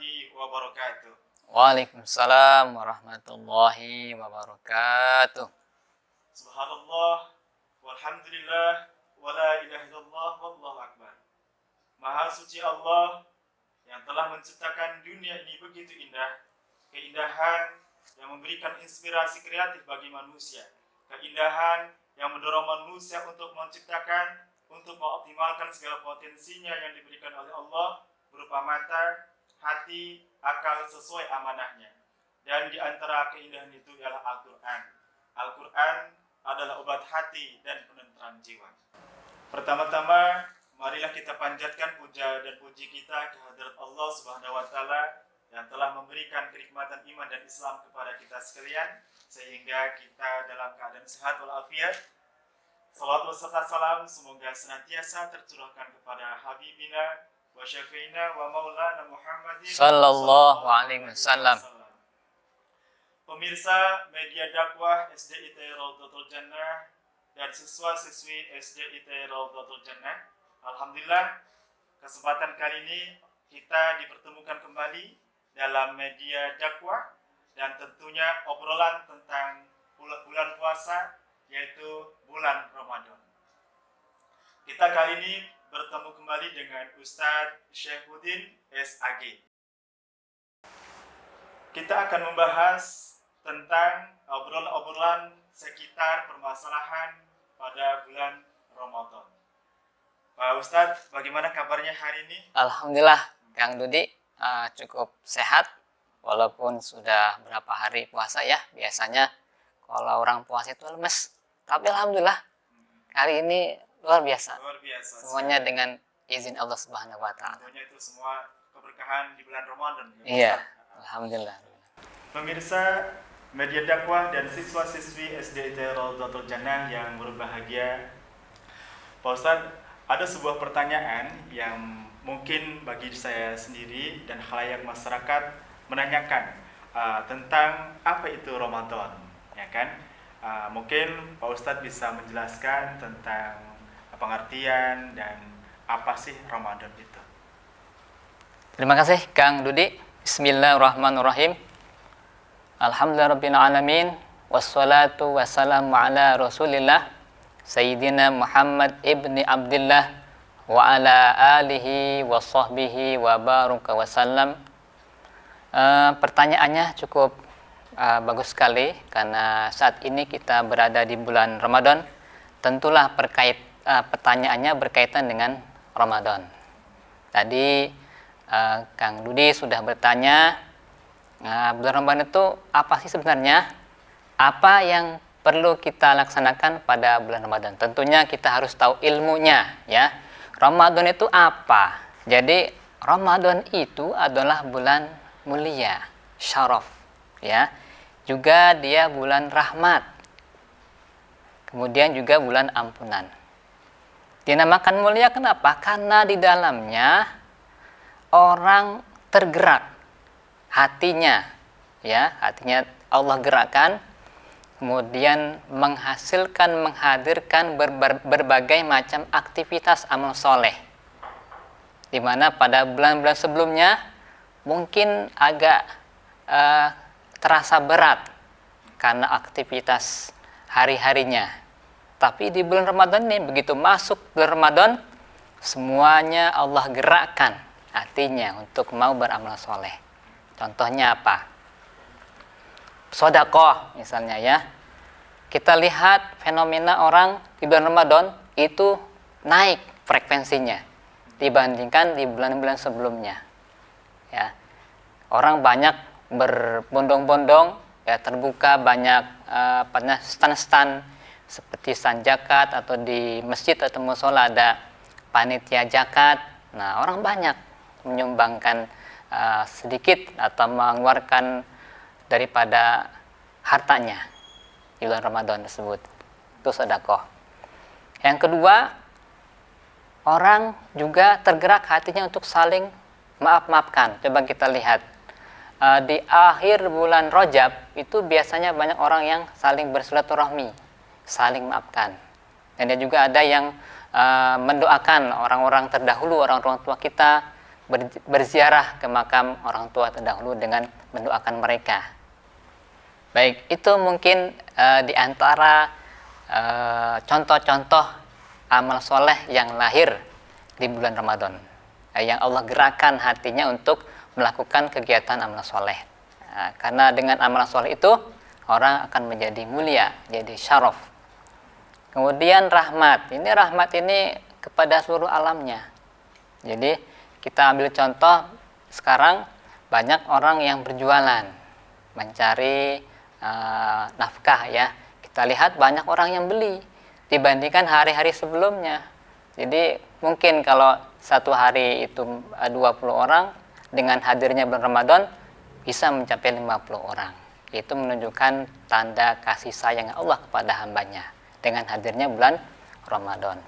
warahmatullahi wabarakatuh. Waalaikumsalam warahmatullahi wabarakatuh. Subhanallah, walhamdulillah, wala ilaha illallah, wallahu akbar. Maha suci Allah yang telah menciptakan dunia ini begitu indah, keindahan yang memberikan inspirasi kreatif bagi manusia, keindahan yang mendorong manusia untuk menciptakan, untuk mengoptimalkan segala potensinya yang diberikan oleh Allah berupa mata, hati, akal sesuai amanahnya. Dan di antara keindahan itu ialah Al-Quran. Al-Quran adalah obat hati dan penenteram jiwa. Pertama-tama, marilah kita panjatkan puja dan puji kita kehadirat Allah Subhanahu wa taala yang telah memberikan kenikmatan iman dan Islam kepada kita sekalian sehingga kita dalam keadaan sehat walafiat. Salawat serta salam semoga senantiasa tercurahkan kepada Habibina wa Syafi'ina wa Maulana Muhammadin Sallallahu alaihi wasallam. Pemirsa media dakwah SDIT Raudhatul Jannah dan siswa-siswi SDIT Raudhatul Jannah, alhamdulillah kesempatan kali ini kita dipertemukan kembali dalam media dakwah dan tentunya obrolan tentang bulan puasa, yaitu bulan Ramadan. Kita kali ini bertemu kembali dengan Ustadz Syekhuddin SAG. Kita akan membahas tentang obrolan-obrolan sekitar permasalahan pada bulan Ramadan. Pak Ustadz, bagaimana kabarnya hari ini? Alhamdulillah, Kang Dudi cukup sehat walaupun sudah berapa hari puasa ya. Biasanya kalau orang puasa itu lemes, tapi alhamdulillah hari ini luar biasa. Luar biasa. Semuanya dengan izin Allah Subhanahu wa taala. Tentunya itu semua keberkahan di bulan Ramadan. Iya, alhamdulillah. Pemirsa media dakwah dan siswa-siswi SDIT Raudhatul Jannah yang berbahagia, Pak Ustadz, ada sebuah pertanyaan yang mungkin bagi saya sendiri dan khalayak masyarakat menanyakan tentang apa itu Ramadan, ya kan? Mungkin Pak Ustadz bisa menjelaskan tentang pengertian dan apa sih Ramadan itu. Terima kasih Kang Dudi. Bismillahirrahmanirrahim. Alhamdulillahirabbil alamin wassalatu wassalamu ala Rasulillah Sayyidina Muhammad ibni Abdillah wa ala alihi wa sahbihi wa baraka wasallam. Pertanyaannya cukup bagus sekali karena saat ini kita berada di bulan Ramadan. Tentulah pertanyaannya berkaitan dengan Ramadan. Tadi Kang Dudi sudah bertanya, bulan Ramadan itu apa sih sebenarnya? Apa yang perlu kita laksanakan pada bulan Ramadan? Tentunya kita harus tahu ilmunya ya. Ramadan itu apa? Jadi Ramadan itu adalah bulan mulia, syaraf ya. Juga dia bulan rahmat. Kemudian juga bulan ampunan. Dinamakan mulia kenapa? Karena di dalamnya orang tergerak hatinya ya, hatinya Allah gerakkan, kemudian menghadirkan berbagai macam aktivitas amal soleh, di mana pada bulan-bulan sebelumnya mungkin agak terasa berat karena aktivitas hari-harinya. Tapi di bulan Ramadan ini, begitu masuk bulan Ramadan, semuanya Allah gerakkan hatinya untuk mau beramal soleh. Contohnya apa? Sedekah misalnya ya. Kita lihat fenomena orang di bulan Ramadan itu naik frekuensinya dibandingkan di bulan-bulan sebelumnya. Ya. Orang banyak berbondong-bondong ya, terbuka banyak stand-stand seperti stand zakat, atau di masjid atau musola ada panitia zakat. Nah, orang banyak menyumbangkan sedikit atau mengeluarkan daripada hartanya di bulan Ramadan tersebut. Itu sedekah. Yang kedua, orang juga tergerak hatinya untuk saling maaf-maafkan. Coba kita lihat di akhir bulan Rajab itu biasanya banyak orang yang saling bersilaturahmi, saling maafkan. Dan juga ada yang mendoakan orang-orang terdahulu, orang-orang tua kita, berziarah ke makam orang tua terdahulu dengan mendoakan mereka. Baik, itu mungkin di antara contoh-contoh amal soleh yang lahir di bulan Ramadan, yang Allah gerakan hatinya untuk melakukan kegiatan amal soleh. Karena dengan amal soleh itu orang akan menjadi mulia, jadi syaraf. Kemudian rahmat ini kepada seluruh alamnya. Jadi kita ambil contoh sekarang banyak orang yang berjualan mencari nafkah ya. Kita lihat banyak orang yang beli dibandingkan hari-hari sebelumnya. Jadi mungkin kalau satu hari itu 20 orang, dengan hadirnya bulan Ramadan bisa mencapai 50 orang. Itu menunjukkan tanda kasih sayang Allah kepada hambanya dengan hadirnya bulan Ramadan.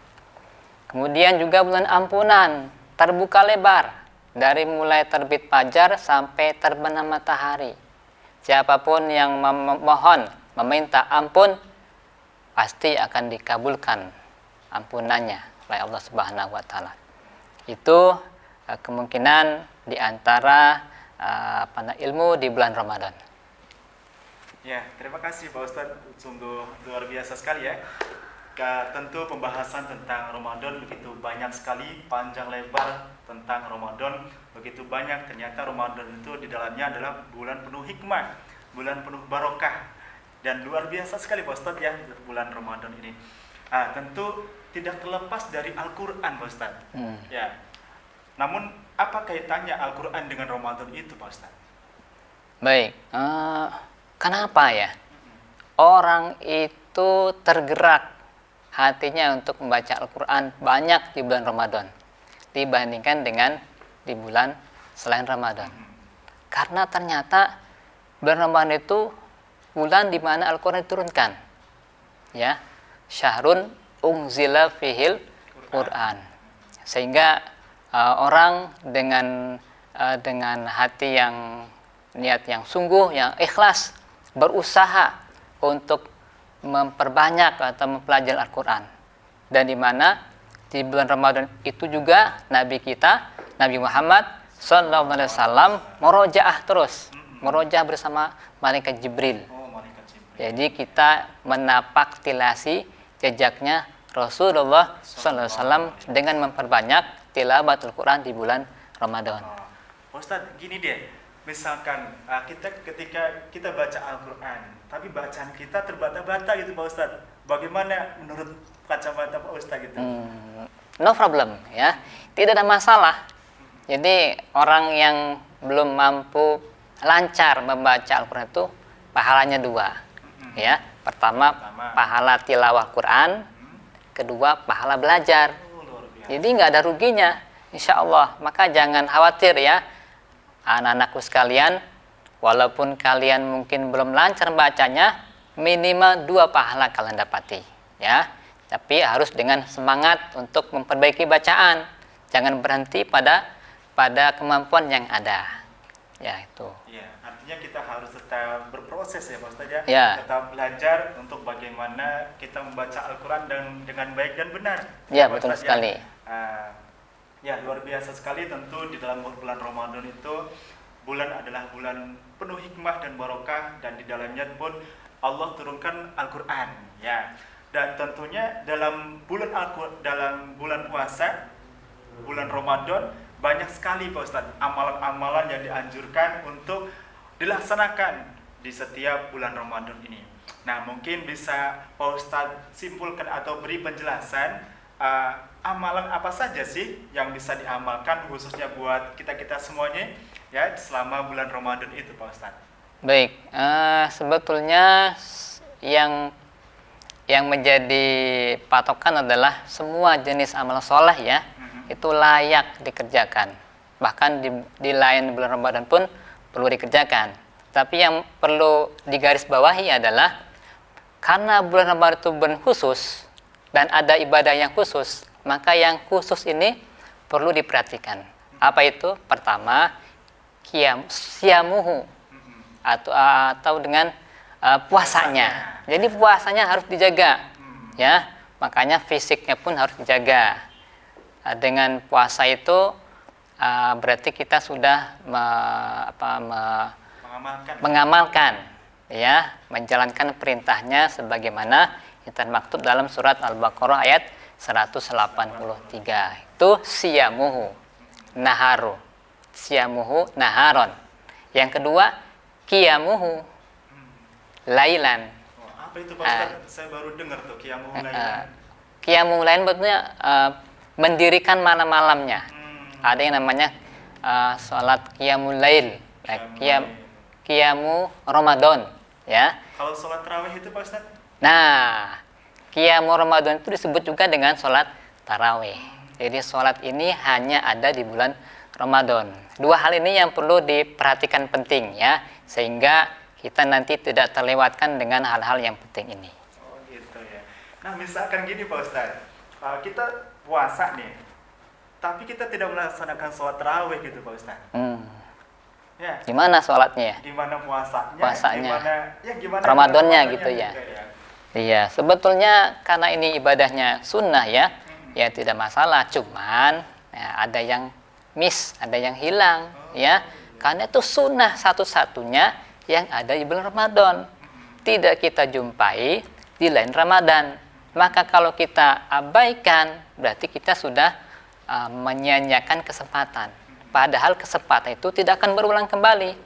Kemudian juga bulan ampunan, terbuka lebar dari mulai terbit fajar sampai terbenam matahari. Siapapun yang memohon, meminta ampun, pasti akan dikabulkan ampunannya oleh Allah Subhanahu wa taala. Itu kemungkinan di antara ilmu di bulan Ramadan. Ya, terima kasih Pak Ustadz, sungguh luar biasa sekali ya. Tentu pembahasan tentang Ramadan begitu banyak sekali, panjang lebar tentang Ramadan begitu banyak. Ternyata Ramadan itu di dalamnya adalah bulan penuh hikmah, bulan penuh barokah, dan luar biasa sekali Pak Ustadz ya bulan Ramadan ini. Tentu tidak terlepas dari Al-Quran Pak Ustadz. Ya. Namun apa kaitannya Al-Quran dengan Ramadan itu Pak Ustadz? Baik, kenapa ya orang itu tergerak hatinya untuk membaca Al-Quran banyak di bulan Ramadan dibandingkan dengan di bulan selain Ramadan? Karena ternyata bulan Ramadan itu bulan di mana Al-Quran diturunkan, ya, syahrun unzila fihil Quran, sehingga orang dengan hati yang niat yang sungguh, yang ikhlas, berusaha untuk memperbanyak atau mempelajari Al-Quran. Dan di mana di bulan Ramadan itu juga Nabi kita, Nabi Muhammad SAW murojaah terus, murojaah bersama malaikat Jibril. Jadi kita menapak tilasi jejaknya Rasulullah SAW dengan memperbanyak tilawatul Quran di bulan Ramadan. Ustadz, gini deh, misalkan ketika kita baca Al-Quran, tapi bacaan kita terbata-bata gitu Pak Ustadz. Bagaimana menurut kacamata Pak Ustadz gitu? No problem ya, tidak ada masalah. Jadi orang yang belum mampu lancar membaca Al-Quran itu pahalanya dua, ya. Pertama pahala tilawah Quran, kedua pahala belajar. Jadi nggak ada ruginya, insya Allah. Maka jangan khawatir ya, anak-anakku sekalian. Walaupun kalian mungkin belum lancar bacanya, minimal 2 pahala kalian dapati, ya. Tapi harus dengan semangat untuk memperbaiki bacaan. Jangan berhenti pada kemampuan yang ada. Ya, itu. Ya, artinya kita harus tetap berproses ya, Pak Ustadz ya. Ya. Tetap belajar untuk bagaimana kita membaca Al-Quran dengan baik dan benar. Ya, betul sekali. Ya, luar biasa sekali tentu di dalam bulan Ramadan itu. Bulan adalah bulan penuh hikmah dan barokah, dan di dalamnya pun Allah turunkan Al-Quran, ya. Dan tentunya dalam bulan puasa, bulan Ramadan, banyak sekali Pak Ustadz amalan-amalan yang dianjurkan untuk dilaksanakan di setiap bulan Ramadan ini. Nah, mungkin bisa Pak Ustadz simpulkan atau beri penjelasan amalan apa saja sih yang bisa diamalkan khususnya buat kita-kita semuanya ya selama bulan Ramadan itu Pak Ustadz. Baik, sebetulnya yang menjadi patokan adalah semua jenis amal soleh ya, itu layak dikerjakan. Bahkan di lain bulan Ramadan pun perlu dikerjakan. Tapi yang perlu digarisbawahi adalah karena bulan Ramadan itu bulan khusus dan ada ibadah yang khusus, maka yang khusus ini perlu diperhatikan. Apa itu? Pertama, siamuhu atau dengan puasanya. Jadi puasanya harus dijaga, ya. Makanya fisiknya pun harus dijaga. Dengan puasa itu berarti kita sudah mengamalkan. Ya, menjalankan perintahnya sebagaimana yang termaktub dalam surat Al-Baqarah ayat 183. Itu siyamuhu naharu, siyamuhu naharon. Yang kedua qiyamuhu lailan. Apa itu Pak Ustaz? Saya baru dengar tuh qiyamul lail. Qiyamul lail maksudnya mendirikan malam-malamnya. Ada yang namanya sholat qiyamul lail, qiyamu Ramadan, ya. Kalau sholat tarawih itu Pak Ustaz? Nah, qiyamu Ramadan itu disebut juga dengan sholat tarawih. Jadi sholat ini hanya ada di bulan Ramadan. Dua hal ini yang perlu diperhatikan penting, ya, sehingga kita nanti tidak terlewatkan dengan hal-hal yang penting ini. Oh gitu ya. Nah misalkan gini Pak Ustaz, kita puasa nih, tapi kita tidak melaksanakan sholat tarawih gitu Pak Ustaz. Ya. Gimana sholatnya? Gimana puasanya? Puasanya. Gimana Ramadannya gitu ya. Juga, ya. Iya, sebetulnya karena ini ibadahnya sunnah ya, ya tidak masalah. Cuman ya, ada yang miss, ada yang hilang, ya. Karena itu sunnah satu-satunya yang ada di bulan Ramadan. Tidak kita jumpai di lain Ramadan. Maka kalau kita abaikan, berarti kita sudah menyia-nyiakan kesempatan. Padahal kesempatan itu tidak akan berulang kembali.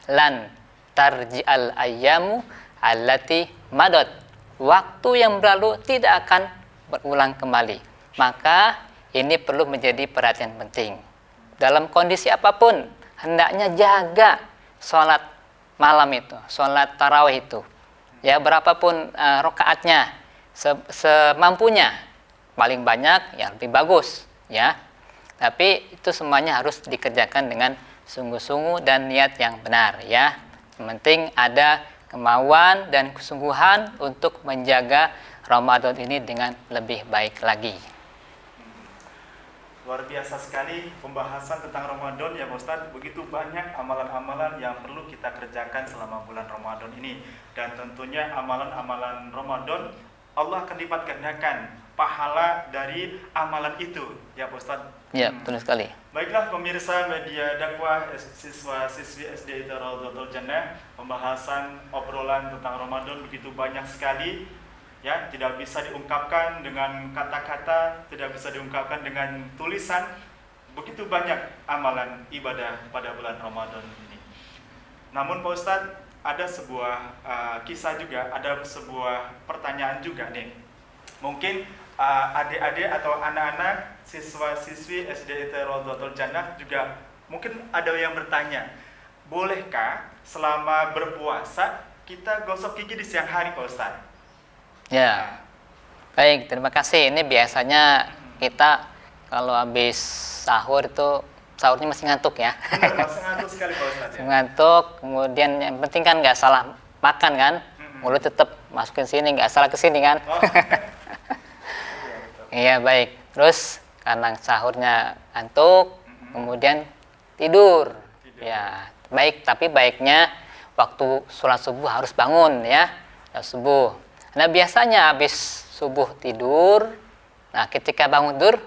Lan tarji'al ayyamu allati madad. Waktu yang berlalu tidak akan berulang kembali. Maka ini perlu menjadi perhatian penting. Dalam kondisi apapun, hendaknya jaga sholat malam itu, sholat tarawih itu. Ya, berapapun rakaatnya, semampunya. Paling banyak, ya lebih bagus. Ya, tapi itu semuanya harus dikerjakan dengan sungguh-sungguh dan niat yang benar. Ya, yang penting ada kemauan dan kesungguhan untuk menjaga Ramadan ini dengan lebih baik lagi. Luar biasa sekali pembahasan tentang Ramadan ya Pak Ustaz. Begitu banyak amalan-amalan yang perlu kita kerjakan selama bulan Ramadan ini. Dan tentunya amalan-amalan Ramadan Allah akan lipat gandakan pahala dari amalan itu ya Pak Ustaz. Ya, betul sekali. Baiklah pemirsa media dakwah siswa-siswi SD Rawdatul Jannah, pembahasan obrolan tentang Ramadan begitu banyak sekali. Ya, tidak bisa diungkapkan dengan kata-kata, tidak bisa diungkapkan dengan tulisan. Begitu banyak amalan ibadah pada bulan Ramadan ini. Namun Pak Ustadz, ada sebuah kisah juga, ada sebuah pertanyaan juga nih. Mungkin adik-adik atau anak-anak siswa-siswi SD Rawdatul Jannah juga mungkin ada yang bertanya, bolehkah selama berpuasa kita gosok gigi di siang hari Pak Ustadz? Ya, baik, terima kasih. Ini biasanya kita kalau habis sahur itu, sahurnya masih ngantuk ya. Benar, masih ngantuk sekali Pak Ustadz ya? Ngantuk, kemudian yang penting kan nggak salah makan kan, mulut tetap masukin sini, nggak salah ke sini kan. Oh. Iya, baik. Terus karena sahurnya ngantuk, kemudian tidur. Ya, baik, tapi baiknya waktu sholat subuh harus bangun ya, sholat subuh. Nah biasanya habis subuh tidur, nah ketika bangun tidur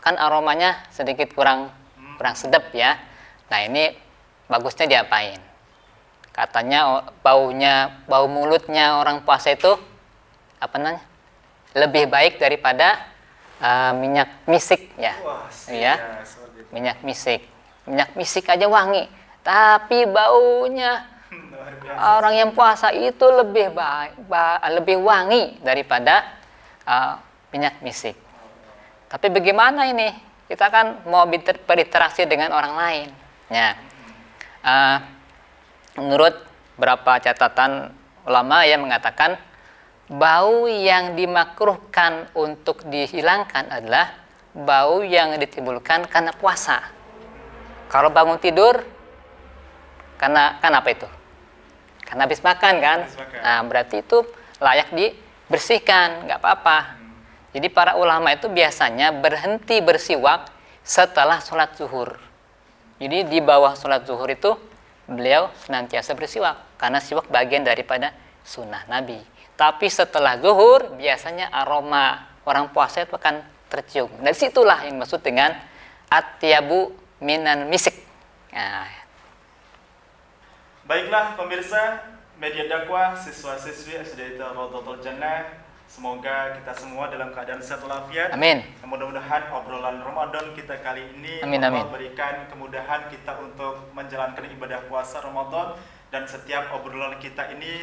kan aromanya sedikit kurang sedap ya. Nah ini bagusnya diapain? Katanya bau mulutnya orang puasa itu apa namanya? Lebih baik daripada minyak misik ya. Wah, ya, minyak misik. Minyak misik aja wangi, tapi baunya orang yang puasa itu lebih lebih wangi daripada minyak misik. Tapi bagaimana ini? Kita kan mau berinteraksi dengan orang lain. Ya. Menurut beberapa catatan ulama yang mengatakan bau yang dimakruhkan untuk dihilangkan adalah bau yang ditimbulkan karena puasa. Kalau bangun tidur karena apa itu? Karena habis makan kan, nah berarti itu layak dibersihkan, nggak apa-apa. Jadi para ulama itu biasanya berhenti bersiwak setelah sholat zuhur. Jadi di bawah sholat zuhur itu beliau senantiasa bersiwak, karena siwak bagian daripada sunnah Nabi. Tapi setelah zuhur biasanya aroma orang puasa itu akan tercium. Dan situlah yang maksud dengan at-tiyabu minan misik. Nah, Baiklah pemirsa media dakwah siswa-siswi SD Raudhatul Jannah, semoga kita semua dalam keadaan sehat walafiat. amin. Mudah-mudahan obrolan Ramadan kita kali ini Amin, Allah amin. berikan kemudahan kita untuk menjalankan ibadah puasa Ramadan, dan setiap obrolan kita ini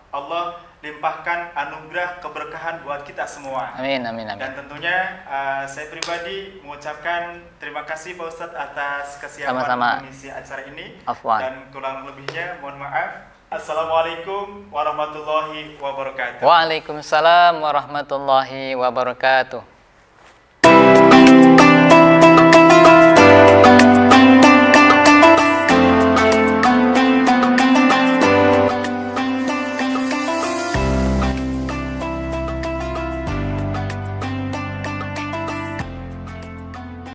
Allah limpahkan anugerah keberkahan buat kita semua. Amin, amin, amin. Dan tentunya saya pribadi mengucapkan terima kasih Pak Ustadz atas kesiapan Sama-sama. mengisi acara ini. Afwan. Dan kurang lebihnya mohon maaf. Assalamualaikum warahmatullahi wabarakatuh. Waalaikumsalam warahmatullahi wabarakatuh.